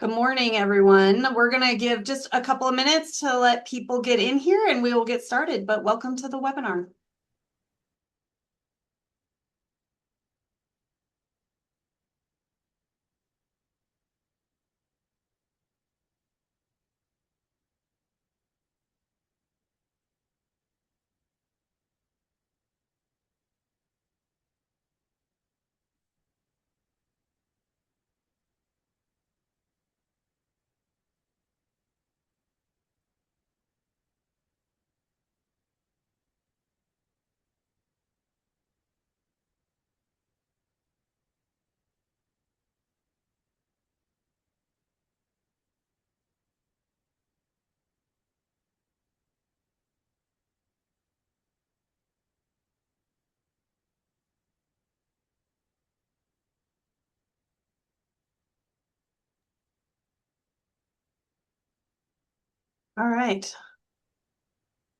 Good morning, everyone. We're going to give just a couple of minutes to let people get in here and we will get started, but welcome to the webinar. All right.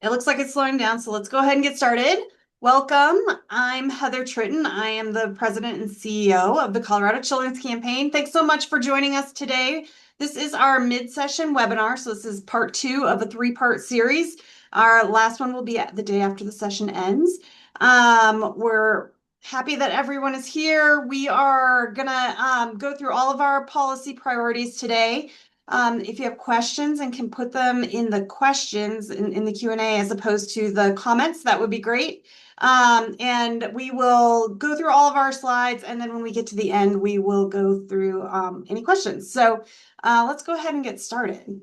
It looks like it's slowing down, so let's go ahead and get started. Welcome. I'm Heather Tritton. I am the president and CEO of the Colorado Children's Campaign. Thanks so much for joining us today. This is our mid-session webinar, so this is part 2 of a 3-part series. Our last one will be the day after the session ends. We're happy that everyone is here. We are gonna go through all of our policy priorities today. If you have questions and can put them in the questions in the Q&A as opposed to the comments, that would be great. And we will go through all of our slides, and then when we get to the end, we will go through any questions. So let's go ahead and get started.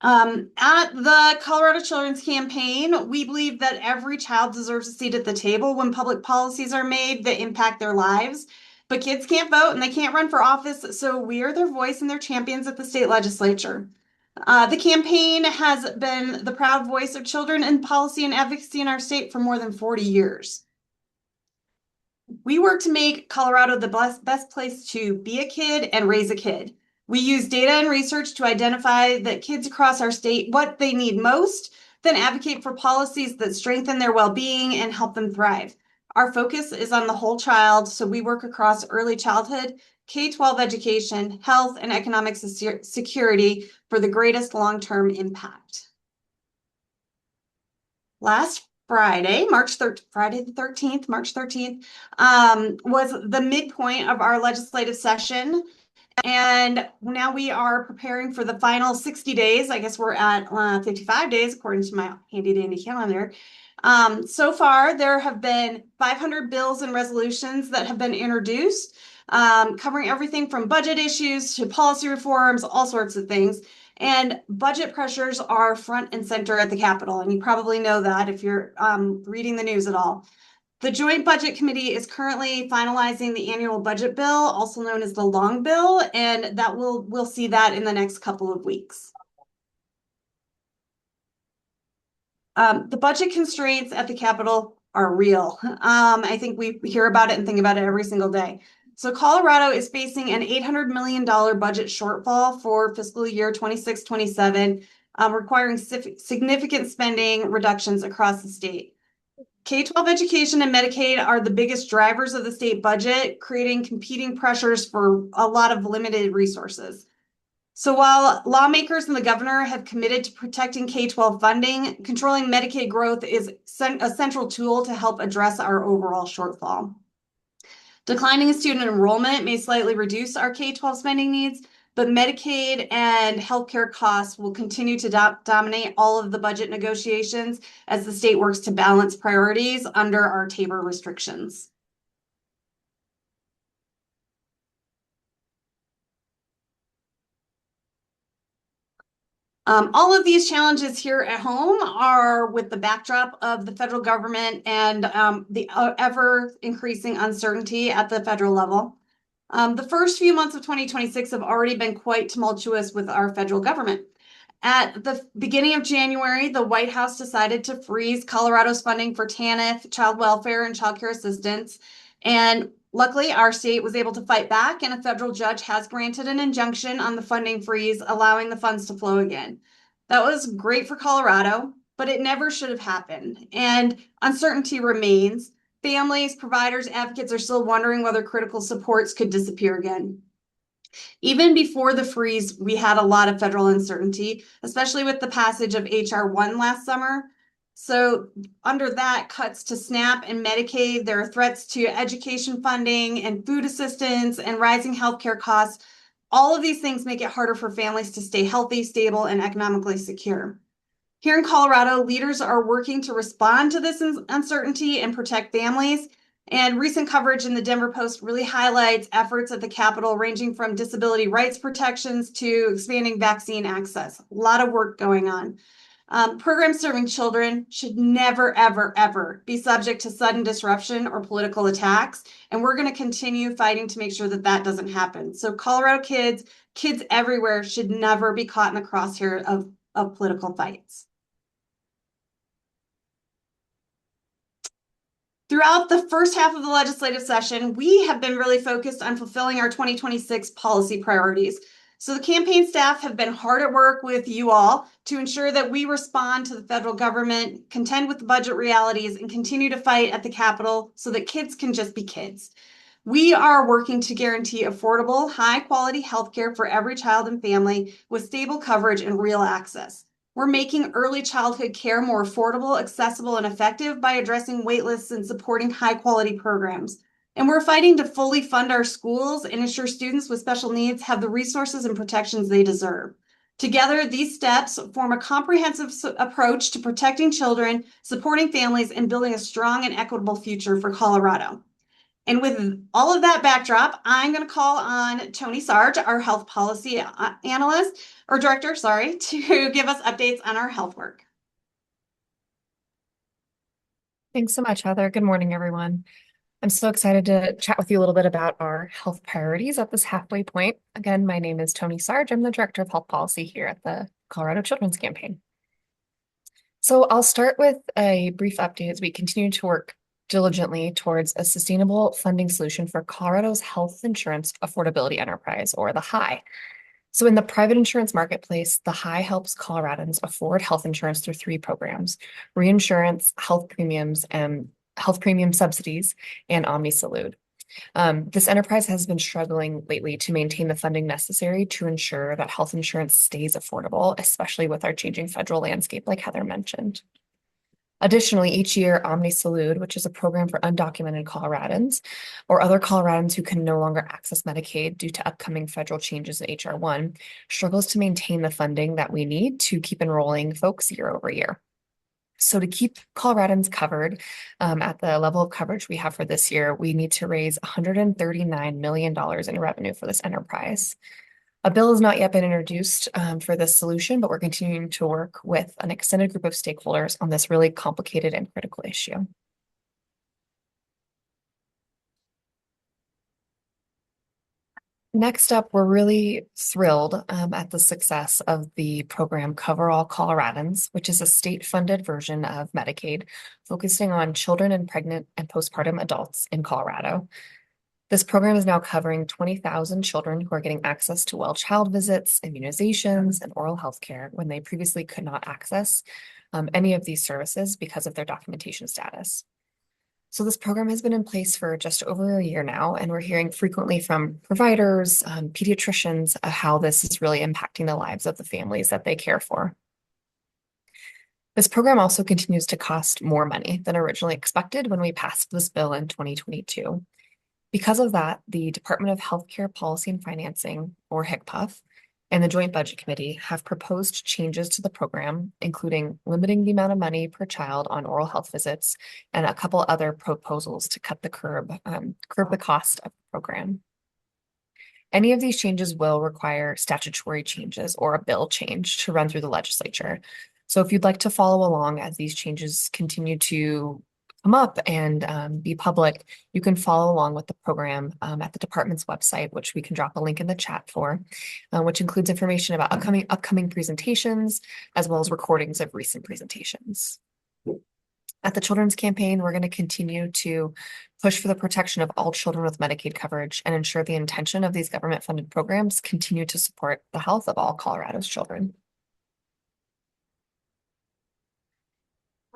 At the Colorado Children's Campaign, we believe that every child deserves a seat at the table when public policies are made that impact their lives. But kids can't vote and they can't run for office, so we are their voice and their champions at the state legislature. The campaign has been the proud voice of children in policy and advocacy in our state for more than 40 years. We work to make Colorado the best place to be a kid and raise a kid. We use data and research to identify that kids across our state what they need most, then advocate for policies that strengthen their well-being and help them thrive. Our focus is on the whole child, so we work across early childhood, K-12 education, health, and economic security for the greatest long-term impact. Last Friday, Friday the 13th, March 13th, was the midpoint of our legislative session. And now we are preparing for the final 60 days. I guess we're at 55 days, according to my handy dandy calendar. So far, there have been 500 bills and resolutions that have been introduced, covering everything from budget issues to policy reforms, all sorts of things. And budget pressures are front and center at the Capitol, and you probably know that if you're reading the news at all. The Joint Budget Committee is currently finalizing the annual budget bill, also known as the long bill, and that we'll see that in the next couple of weeks. The budget constraints at the Capitol are real. I think we hear about it and think about it every single day. So Colorado is facing an $800 million budget shortfall for fiscal year 26-27, requiring significant spending reductions across the state. K-12 education and Medicaid are the biggest drivers of the state budget, creating competing pressures for a lot of limited resources. So while lawmakers and the governor have committed to protecting K-12 funding, controlling Medicaid growth is a central tool to help address our overall shortfall. Declining student enrollment may slightly reduce our K-12 spending needs, but Medicaid and healthcare costs will continue to dominate all of the budget negotiations as the state works to balance priorities under our Tabor restrictions. All of these challenges here at home are with the backdrop of the federal government and the ever increasing uncertainty at the federal level. The first few months of 2026 have already been quite tumultuous with our federal government. At the beginning of January, the White House decided to freeze Colorado's funding for TANF, child welfare, and child care assistance. And luckily, our state was able to fight back, and a federal judge has granted an injunction on the funding freeze, allowing the funds to flow again. That was great for Colorado, but it never should have happened. And uncertainty remains. Families, providers, advocates are still wondering whether critical supports could disappear again. Even before the freeze, we had a lot of federal uncertainty, especially with the passage of HR 1 last summer. So under that, cuts to SNAP and Medicaid, there are threats to education funding and food assistance and rising healthcare costs. All of these things make it harder for families to stay healthy, stable, and economically secure. Here in Colorado, leaders are working to respond to this uncertainty and protect families. And recent coverage in the Denver Post really highlights efforts at the Capitol ranging from disability rights protections to expanding vaccine access. A lot of work going on. Programs serving children should never, ever, ever be subject to sudden disruption or political attacks. And we're going to continue fighting to make sure that that doesn't happen. So Colorado kids everywhere should never be caught in the crosshair of political fights. Throughout the first half of the legislative session, we have been really focused on fulfilling our 2026 policy priorities. So the campaign staff have been hard at work with you all to ensure that we respond to the federal government, contend with the budget realities, and continue to fight at the Capitol so that kids can just be kids. We are working to guarantee affordable, high-quality healthcare for every child and family with stable coverage and real access. We're making early childhood care more affordable, accessible, and effective by addressing wait lists and supporting high-quality programs. And we're fighting to fully fund our schools and ensure students with special needs have the resources and protections they deserve. Together, these steps form a comprehensive approach to protecting children, supporting families, and building a strong and equitable future for Colorado. And with all of that backdrop, I'm going to call on Tony Sarge, our health policy analyst or director, sorry, to give us updates on our health work. Thanks so much, Heather. Good morning, everyone. I'm so excited to chat with you a little bit about our health priorities at this halfway point. Again, my name is Tony Sarge. I'm the Director of Health Policy here at the Colorado Children's Campaign. So I'll start with a brief update as we continue to work diligently towards a sustainable funding solution for Colorado's health insurance affordability enterprise, or the HIE. So in the private insurance marketplace, the HIE helps Coloradans afford health insurance through 3 programs: reinsurance, health premiums, and health premium subsidies, and OmniSalud. This enterprise has been struggling lately to maintain the funding necessary to ensure that health insurance stays affordable, especially with our changing federal landscape, like Heather mentioned. Additionally, each year, OmniSalud, which is a program for undocumented Coloradans or other Coloradans who can no longer access Medicaid due to upcoming federal changes in HR 1, struggles to maintain the funding that we need to keep enrolling folks year over year. So to keep Coloradans covered at the level of coverage we have for this year, we need to raise $139 million in revenue for this enterprise. A bill has not yet been introduced for this solution, but we're continuing to work with an extended group of stakeholders on this really complicated and critical issue. Next up, we're really thrilled at the success of the program Cover All Coloradans, which is a state-funded version of Medicaid, focusing on children and pregnant and postpartum adults in Colorado. This program is now covering 20,000 children who are getting access to well child visits, immunizations, and oral health care when they previously could not access any of these services because of their documentation status. So this program has been in place for just over a year now, and we're hearing frequently from providers, pediatricians, how this is really impacting the lives of the families that they care for. This program also continues to cost more money than originally expected when we passed this bill in 2022. Because of that, the Department of Healthcare Policy and Financing, or HCPF, and the Joint Budget Committee have proposed changes to the program, including limiting the amount of money per child on oral health visits and a couple other proposals to cut the curb the cost of the program. Any of these changes will require statutory changes or a bill change to run through the legislature. So if you'd like to follow along as these changes continue to come up and be public, you can follow along with the program at the department's website, which we can drop a link in the chat for, which includes information about upcoming presentations, as well as recordings of recent presentations. At the Children's Campaign, we're going to continue to push for the protection of all children with Medicaid coverage and ensure the intention of these government-funded programs continue to support the health of all Colorado's children.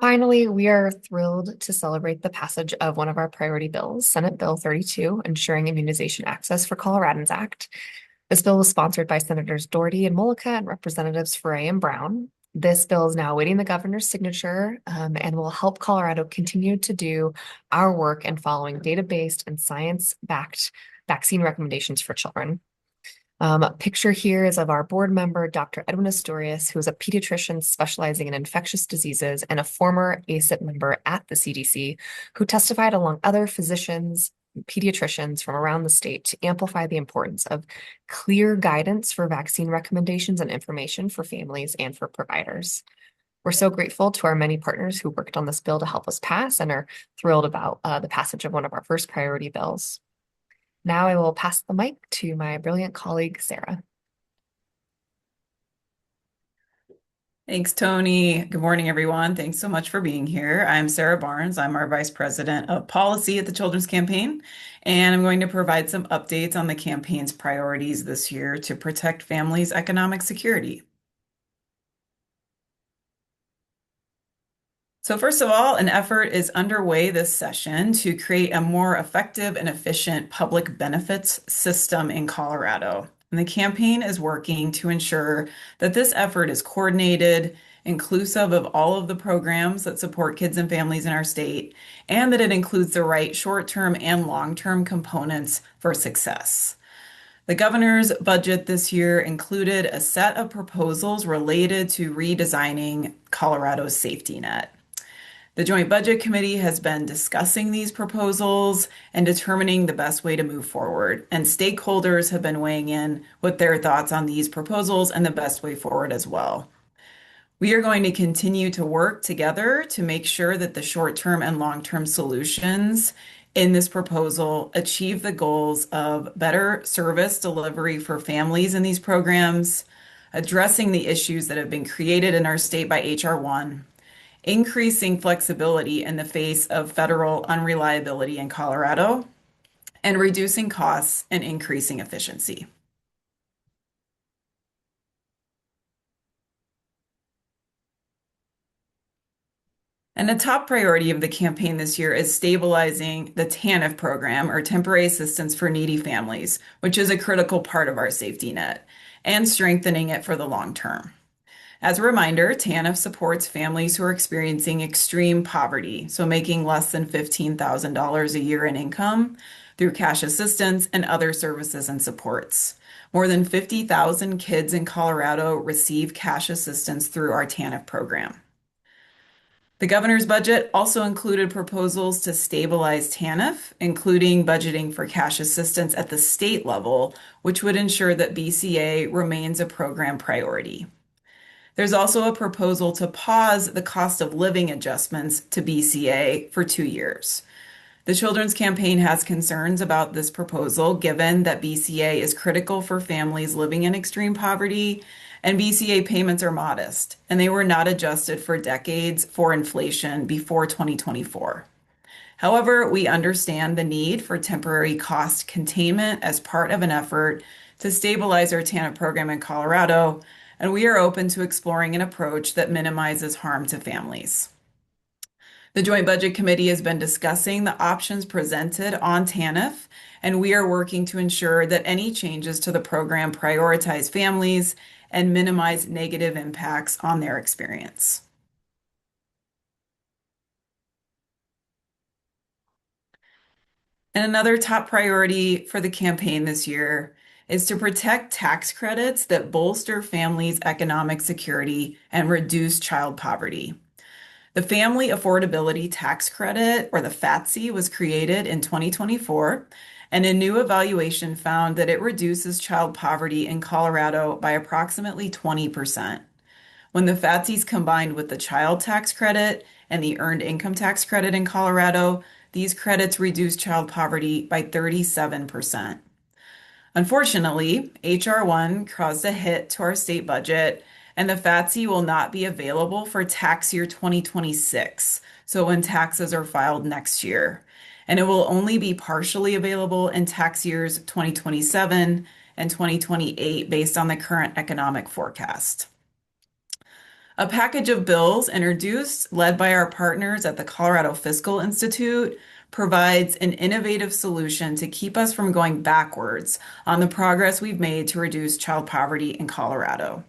Finally, we are thrilled to celebrate the passage of one of our priority bills, Senate Bill 32, Ensuring Immunization Access for Coloradans Act. This bill was sponsored by Senators Doherty and Mullica and Representatives Frey and Brown. This bill is now awaiting the governor's signature and will help Colorado continue to do our work in following data-based and science-backed vaccine recommendations for children. A picture here is of our board member, Dr. Edwin Astorius, who is a pediatrician specializing in infectious diseases and a former ACIP member at the CDC, who testified along other physicians, pediatricians from around the state to amplify the importance of clear guidance for vaccine recommendations and information for families and for providers. We're so grateful to our many partners who worked on this bill to help us pass and are thrilled about the passage of one of our first priority bills. Now I will pass the mic to my brilliant colleague, Sarah. Thanks, Tony. Good morning, everyone. Thanks so much for being here. I'm Sarah Barnes. I'm our Vice President of Policy at the Children's Campaign, and I'm going to provide some updates on the campaign's priorities this year to protect families' economic security. So first of all, an effort is underway this session to create a more effective and efficient public benefits system in Colorado. And the campaign is working to ensure that this effort is coordinated, inclusive of all of the programs that support kids and families in our state, and that it includes the right short-term and long-term components for success. The governor's budget this year included a set of proposals related to redesigning Colorado's safety net. The Joint Budget Committee has been discussing these proposals and determining the best way to move forward, and stakeholders have been weighing in with their thoughts on these proposals and the best way forward as well. We are going to continue to work together to make sure that the short-term and long-term solutions in this proposal achieve the goals of better service delivery for families in these programs, addressing the issues that have been created in our state by H.R. 1, increasing flexibility in the face of federal unreliability in Colorado, and reducing costs and increasing efficiency. And a top priority of the campaign this year is stabilizing the TANF program, or Temporary Assistance for Needy Families, which is a critical part of our safety net, and strengthening it for the long term. As a reminder, TANF supports families who are experiencing extreme poverty, so making less than $15,000 a year in income, through cash assistance and other services and supports. More than 50,000 kids in Colorado receive cash assistance through our TANF program. The governor's budget also included proposals to stabilize TANF, including budgeting for cash assistance at the state level, which would ensure that BCA remains a program priority. There's also a proposal to pause the cost of living adjustments to BCA for 2 years. The Children's Campaign has concerns about this proposal, given that BCA is critical for families living in extreme poverty, and BCA payments are modest, and they were not adjusted for decades for inflation before 2024. However, we understand the need for temporary cost containment as part of an effort to stabilize our TANF program in Colorado, and we are open to exploring an approach that minimizes harm to families. The Joint Budget Committee has been discussing the options presented on TANF, and we are working to ensure that any changes to the program prioritize families and minimize negative impacts on their experience. And another top priority for the campaign this year is to protect tax credits that bolster families' economic security and reduce child poverty. The Family Affordability Tax Credit, or the FATC, was created in 2024, and a new evaluation found that it reduces child poverty in Colorado by approximately 20%. When the FATC is combined with the child tax credit and the earned income tax credit in Colorado, these credits reduce child poverty by 37%. Unfortunately, H.R. 1 caused a hit to our state budget, and the FATC will not be available for tax year 2026, so when taxes are filed next year. And it will only be partially available in tax years 2027 and 2028 based on the current economic forecast. A package of bills introduced, led by our partners at the Colorado Fiscal Institute, provides an innovative solution to keep us from going backwards on the progress we've made to reduce child poverty in Colorado.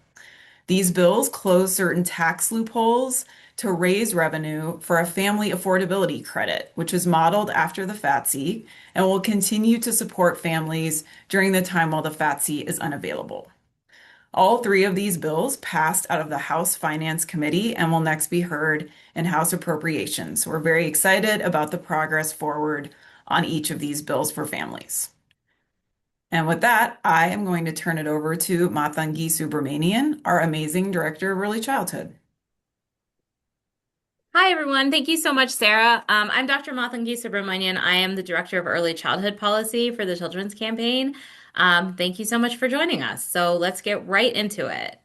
These bills close certain tax loopholes to raise revenue for a family affordability credit, which is modeled after the FATC and will continue to support families during the time while the FATC is unavailable. All three of these bills passed out of the House Finance Committee and will next be heard in House Appropriations. We're very excited about the progress forward on each of these bills for families. And with that, I am going to turn it over to Matangi Subramanian, our amazing Director of Early Childhood. Hi, everyone. Thank you so much, Sarah. I'm Dr. Matangi Subramanian. I am the Director of Early Childhood Policy for the Children's Campaign. Thank you so much for joining us. So let's get right into it.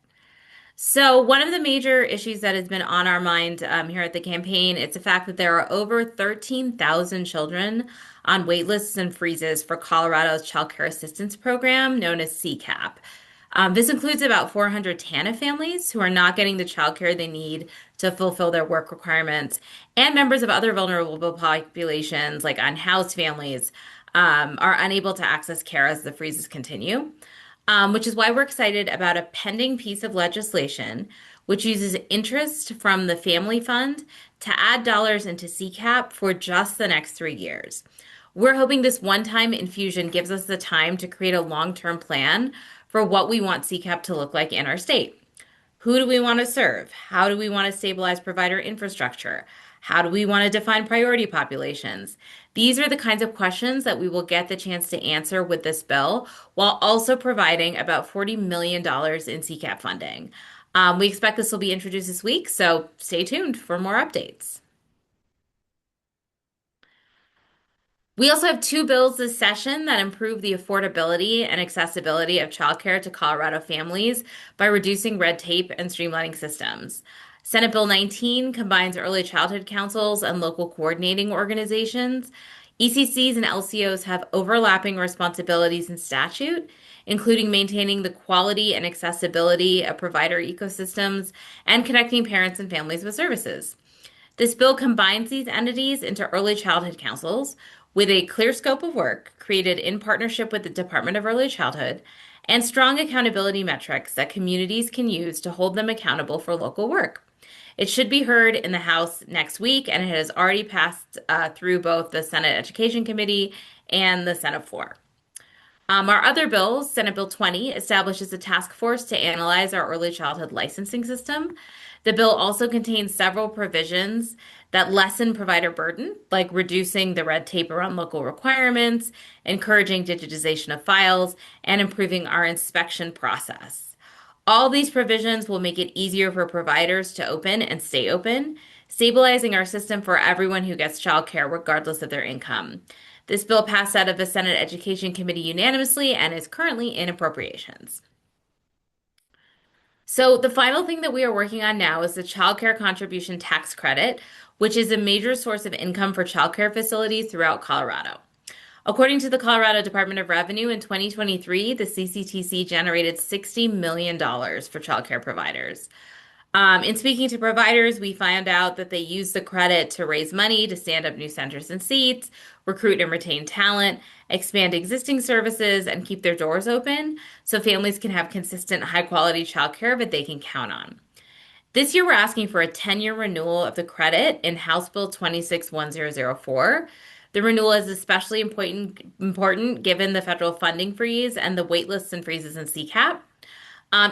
So one of the major issues that has been on our mind here at the campaign, it's the fact that there are over 13,000 children on wait lists and freezes for Colorado's Child Care Assistance Program, known as CCAP. This includes about 400 TANF families who are not getting the childcare they need to fulfill their work requirements, and members of other vulnerable populations, like unhoused families, are unable to access care as the freezes continue, which is why we're excited about a pending piece of legislation which uses interest from the Family Fund to add dollars into CCAP for just the next 3 years. We're hoping this one-time infusion gives us the time to create a long-term plan for what we want CCAP to look like in our state. Who do we want to serve? How do we want to stabilize provider infrastructure? How do we want to define priority populations? These are the kinds of questions that we will get the chance to answer with this bill, while also providing about $40 million in CCAP funding. We expect this will be introduced this week, so stay tuned for more updates. We also have 2 bills this session that improve the affordability and accessibility of childcare to Colorado families by reducing red tape and streamlining systems. Senate Bill 19 combines early childhood councils and local coordinating organizations. ECCs and LCOs have overlapping responsibilities in statute, including maintaining the quality and accessibility of provider ecosystems and connecting parents and families with services. This bill combines these entities into early childhood councils with a clear scope of work created in partnership with the Department of Early Childhood and strong accountability metrics that communities can use to hold them accountable for local work. It should be heard in the House next week, and it has already passed through both the Senate Education Committee and the Senate floor. Our other bills, Senate Bill 20 establishes a task force to analyze our early childhood licensing system. The bill also contains several provisions that lessen provider burden, like reducing the red tape around local requirements, encouraging digitization of files, and improving our inspection process. All these provisions will make it easier for providers to open and stay open, stabilizing our system for everyone who gets childcare regardless of their income. This bill passed out of the Senate Education Committee unanimously and is currently in appropriations. So the final thing that we are working on now is the Child Care Contribution Tax Credit, which is a major source of income for childcare facilities throughout Colorado. According to the Colorado Department of Revenue, in 2023, the CCTC generated $60 million for childcare providers. In speaking to providers, we found out that they use the credit to raise money to stand up new centers and seats, recruit and retain talent, expand existing services, and keep their doors open so families can have consistent, high-quality childcare that they can count on. This year, we're asking for a 10-year renewal of the credit in House Bill 261004. The renewal is especially important given the federal funding freeze and the waitlists and freezes in CCAP.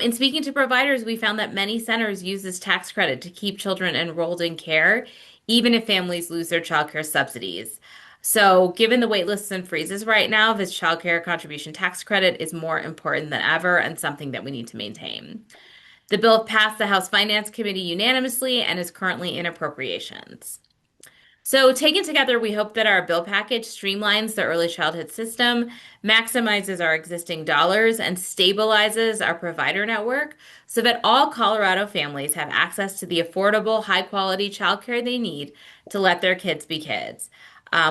In speaking to providers, we found that many centers use this tax credit to keep children enrolled in care, even if families lose their childcare subsidies. So given the waitlists and freezes right now, this child care contribution tax credit is more important than ever and something that we need to maintain. The bill passed the House Finance Committee unanimously and is currently in appropriations. So taken together, we hope that our bill package streamlines the early childhood system, maximizes our existing dollars, and stabilizes our provider network so that all Colorado families have access to the affordable, high-quality childcare they need to let their kids be kids.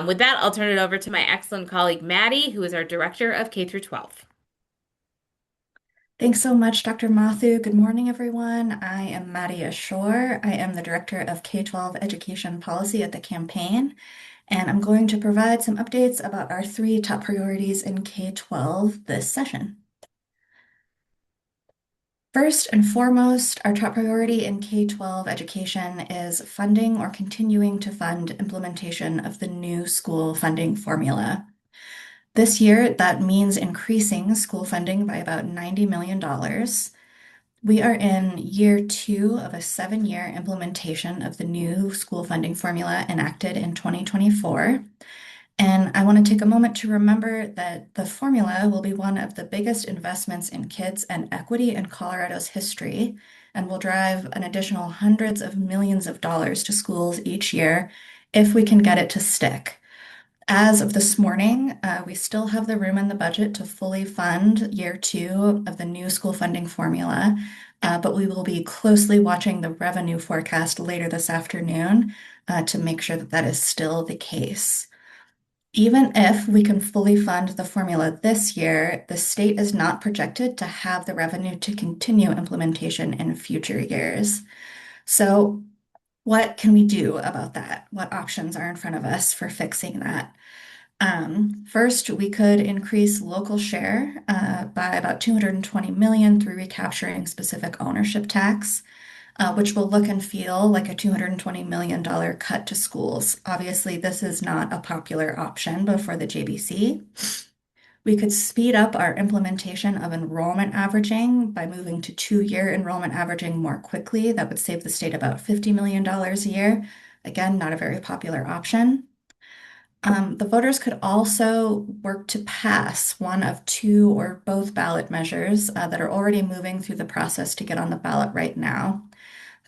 With that, I'll turn it over to my excellent colleague, Maddie, who is our Director of K-12. Thanks so much, Dr. Mathu. Good morning, everyone. I am Maddie Ashore. I am the Director of K-12 Education Policy at the campaign. and I'm going to provide some updates about our three top priorities in K-12 this session. First and foremost, our top priority in K-12 education is funding or continuing to fund implementation of the new school funding formula. This year, that means increasing school funding by about $90 million. We are in year 2 of a 7-year implementation of the new school funding formula enacted in 2024. And I want to take a moment to remember that the formula will be one of the biggest investments in kids and equity in Colorado's history and will drive an additional hundreds of millions of dollars to schools each year if we can get it to stick. As of this morning, we still have the room in the budget to fully fund year 2 of the new school funding formula, but we will be closely watching the revenue forecast later this afternoon to make sure that that is still the case. Even if we can fully fund the formula this year, the state is not projected to have the revenue to continue implementation in future years. So, what can we do about that? What options are in front of us for fixing that? First, we could increase local share by about 220 million through recapturing specific ownership tax, which will look and feel like a $220 million cut to schools. Obviously, this is not a popular option before the JBC. We could speed up our implementation of enrollment averaging by moving to 2-year enrollment averaging more quickly. That would save the state about $50 million a year. Again, not a very popular option. The voters could also work to pass one of 2 or both ballot measures that are already moving through the process to get on the ballot right now.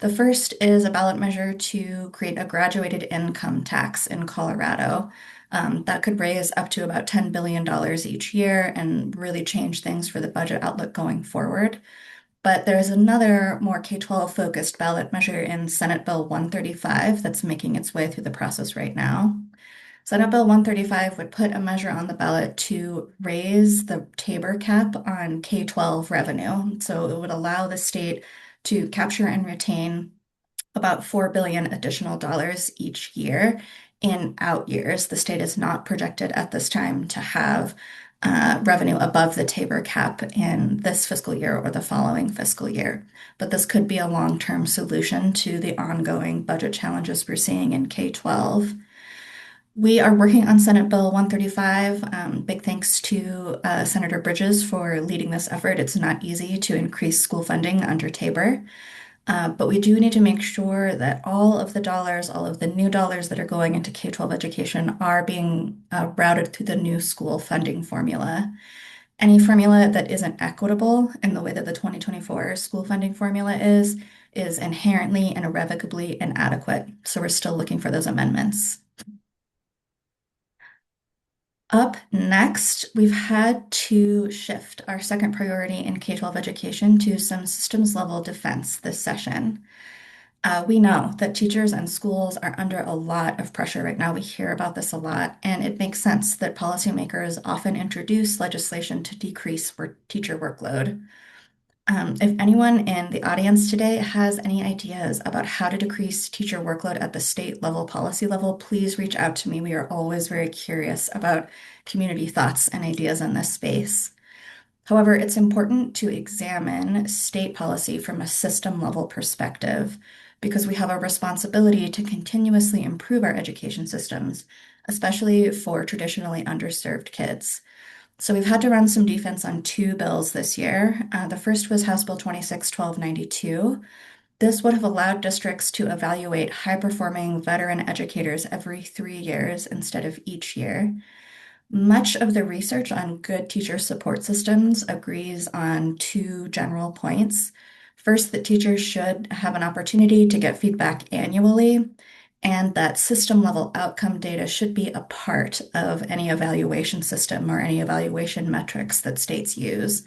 The first is a ballot measure to create a graduated income tax in Colorado. That could raise up to about $10 billion each year and really change things for the budget outlook going forward. But there's another more K-12 focused ballot measure in Senate Bill 135 that's making its way through the process right now. Senate Bill 135 would put a measure on the ballot to raise the Tabor cap on K-12 revenue. So it would allow the state to capture and retain about $4 billion additional dollars each year in out years. The state is not projected at this time to have revenue above the Tabor cap in this fiscal year or the following fiscal year. But this could be a long-term solution to the ongoing budget challenges we're seeing in K-12. We are working on Senate Bill 135. Big thanks to Senator Bridges for leading this effort. It's not easy to increase school funding under Tabor, but we do need to make sure that all of the dollars, all of the new dollars that are going into K-12 education are being routed through the new school funding formula. Any formula that isn't equitable in the way that the 2024 school funding formula is inherently and irrevocably inadequate. So we're still looking for those amendments. Up next, we've had to shift our second priority in K-12 education to some systems level defense this session. We know that teachers and schools are under a lot of pressure right now. We hear about this a lot, and it makes sense that policymakers often introduce legislation to decrease teacher workload. If anyone in the audience today has any ideas about how to decrease teacher workload at the state level, policy level, please reach out to me. We are always very curious about community thoughts and ideas in this space. However, it's important to examine state policy from a system level perspective because we have a responsibility to continuously improve our education systems, especially for traditionally underserved kids. So we've had to run some defense on 2 bills this year. The first was House Bill 26-1292. This would have allowed districts to evaluate high-performing veteran educators every 3 years instead of each year. Much of the research on good teacher support systems agrees on 2 general points. First, that teachers should have an opportunity to get feedback annually, and that system level outcome data should be a part of any evaluation system or any evaluation metrics that states use.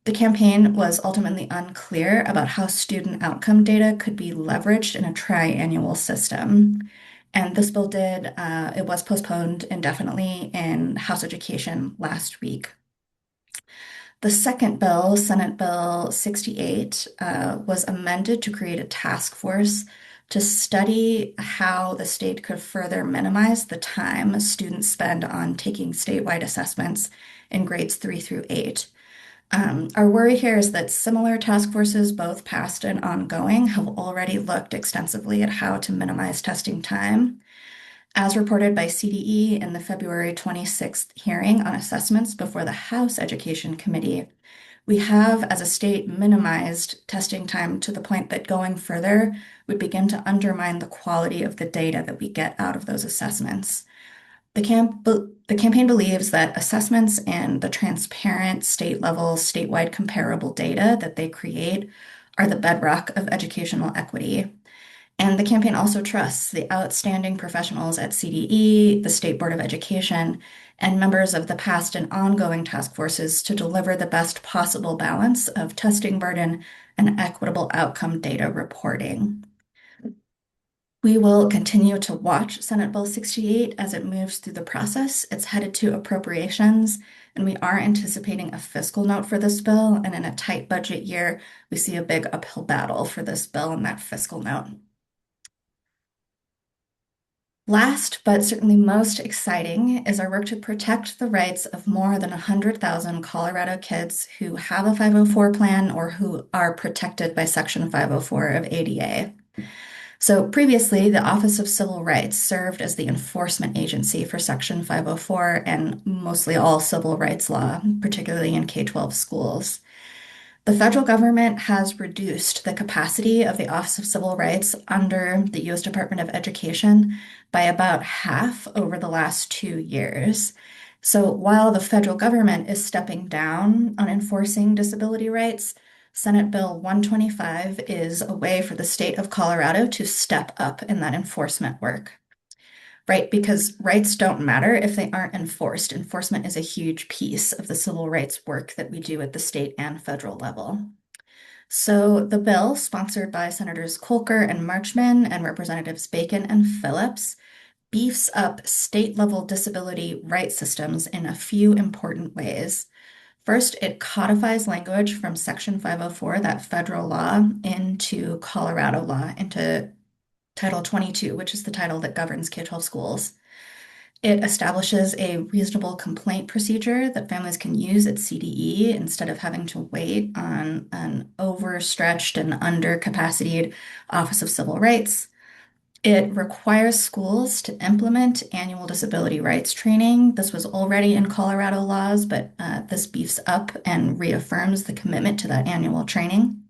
The campaign was ultimately unclear about how student outcome data could be leveraged in a triannual system. And this bill it was postponed indefinitely in House Education last week. The second bill, Senate Bill 68, was amended to create a task force to study how the state could further minimize the time students spend on taking statewide assessments in grades 3 through 8. Our worry here is that similar task forces, both past and ongoing, have already looked extensively at how to minimize testing time. As reported by CDE in the February 26th hearing on assessments before the House Education Committee, we have, as a state, minimized testing time to the point that going further would begin to undermine the quality of the data that we get out of those assessments. The campaign believes that assessments and the transparent state-level, statewide comparable data that they create are the bedrock of educational equity. And the campaign also trusts the outstanding professionals at CDE, the State Board of Education, and members of the past and ongoing task forces to deliver the best possible balance of testing burden and equitable outcome data reporting. We will continue to watch Senate Bill 68 as it moves through the process. It's headed to appropriations, and we are anticipating a fiscal note for this bill. And in a tight budget year, we see a big uphill battle for this bill and that fiscal note. Last, but certainly most exciting, is our work to protect the rights of more than 100,000 Colorado kids who have a 504 plan or who are protected by Section 504 of ADA. So previously, the Office of Civil Rights served as the enforcement agency for Section 504 and mostly all civil rights law, particularly in K-12 schools. The federal government has reduced the capacity of the Office of Civil Rights under the U.S. Department of Education by about half over the last 2 years. So while the federal government is stepping down on enforcing disability rights, Senate Bill 125 is a way for the state of Colorado to step up in that enforcement work, right? Because rights don't matter if they aren't enforced. Enforcement is a huge piece of the civil rights work that we do at the state and federal level. So the bill, sponsored by Senators Kolker and Marchman and Representatives Bacon and Phillips, beefs up state-level disability rights systems in a few important ways. First, it codifies language from Section 504, that federal law, into Colorado law, into Title 22, which is the title that governs K-12 schools. It establishes a reasonable complaint procedure that families can use at CDE instead of having to wait on an overstretched and undercapacitated Office of Civil Rights. It requires schools to implement annual disability rights training. This was already in Colorado laws, but this beefs up and reaffirms the commitment to that annual training.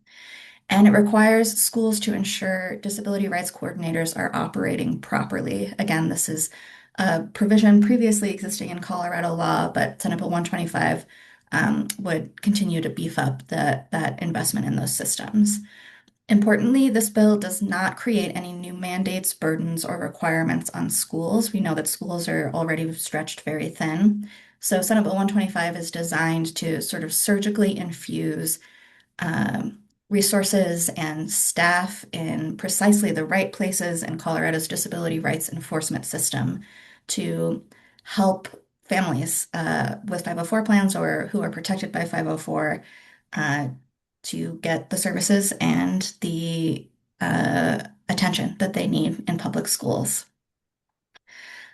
And it requires schools to ensure disability rights coordinators are operating properly. Again, this is a provision previously existing in Colorado law, but Senate Bill 125 would continue to beef up that investment in those systems. Importantly, this bill does not create any new mandates, burdens, or requirements on schools. We know that schools are already stretched very thin. So Senate Bill 125 is designed to sort of surgically infuse resources and staff in precisely the right places in Colorado's disability rights enforcement system to help families with 504 plans or who are protected by 504 to get the services and the attention that they need in public schools.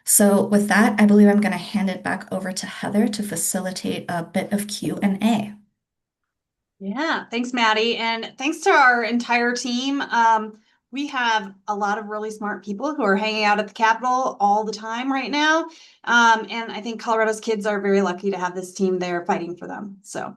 So with that, I believe I'm going to hand it back over to Heather to facilitate a bit of Q&A. Yeah, thanks, Maddie. And thanks to our entire team. We have a lot of really smart people who are hanging out at the Capitol all the time right now. And I think Colorado's kids are very lucky to have this team there fighting for them. So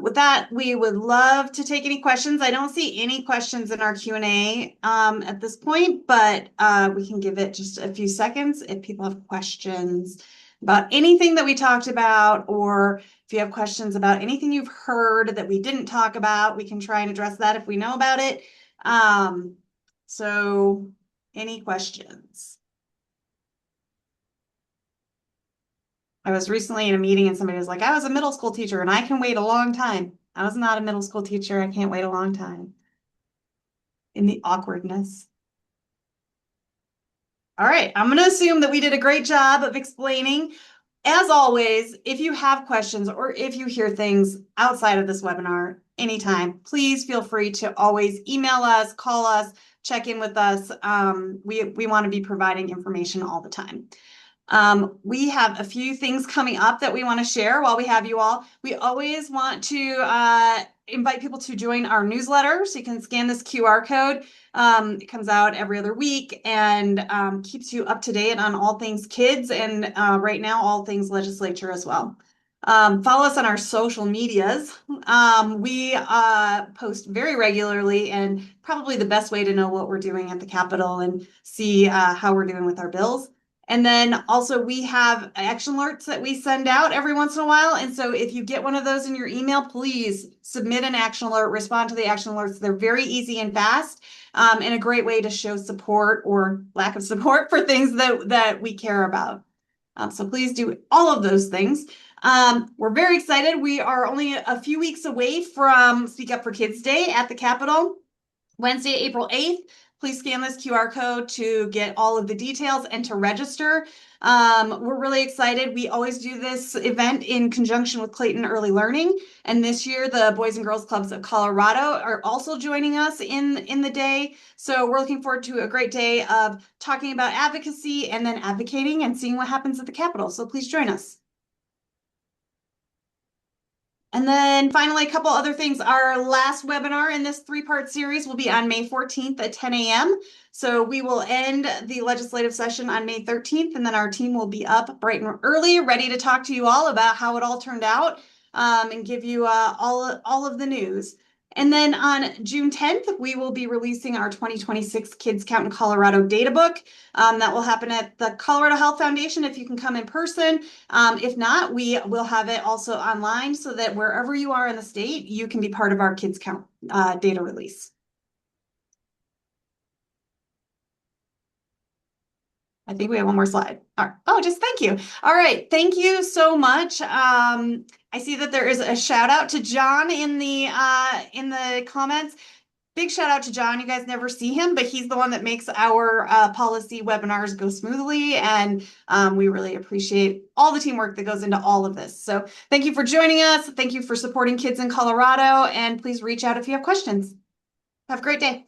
with that, we would love to take any questions. I don't see any questions in our Q&A at this point, but we can give it just a few seconds if people have questions about anything that we talked about, or if you have questions about anything you've heard that we didn't talk about, we can try and address that if we know about it. So any questions? I was recently in a meeting and somebody was like, I was a middle school teacher and I can wait a long time. I was not a middle school teacher. I can't wait a long time. In the awkwardness. All right, I'm going to assume that we did a great job of explaining. As always, if you have questions or if you hear things outside of this webinar anytime, please feel free to always email us, call us, check in with us. We want to be providing information all the time. We have a few things coming up that we want to share while we have you all. We always want to invite people to join our newsletter. So you can scan this QR code. It comes out every other week and keeps you up to date on all things kids and right now all things legislature as well. Follow us on our social medias. We post very regularly, and probably the best way to know what we're doing at the Capitol and see how we're doing with our bills. And then also we have action alerts that we send out every once in a while. And so if you get one of those in your email, please submit an action alert, respond to the action alerts. They're very easy and fast, and a great way to show support or lack of support for things that we care about. So please do all of those things. We're very excited. We are only a few weeks away from Speak Up for Kids Day at the Capitol, Wednesday, April 8th. Please scan this QR code to get all of the details and to register. We're really excited. We always do this event in conjunction with Clayton Early Learning. And this year, the Boys and Girls Clubs of Colorado are also joining us in the day. So we're looking forward to a great day of talking about advocacy and then advocating and seeing what happens at the Capitol. So please join us. And then finally, a couple other things. Our last webinar in this 3-part series will be on May 14th at 10 a.m. So we will end the legislative session on May 13th, and then our team will be up bright and early, ready to talk to you all about how it all turned out and give you all of the news. And then on June 10th, we will be releasing our 2026 Kids Count in Colorado data book. That will happen at the Colorado Health Foundation if you can come in person. If not, we will have it also online so that wherever you are in the state, you can be part of our Kids Count data release. I think we have one more slide. All right. Oh, just thank you. All right. Thank you so much. I see that there is a shout out to John in the comments. Big shout out to John. You guys never see him, but he's the one that makes our policy webinars go smoothly. And we really appreciate all the teamwork that goes into all of this. So thank you for joining us. Thank you for supporting kids in Colorado. And please reach out if you have questions. Have a great day.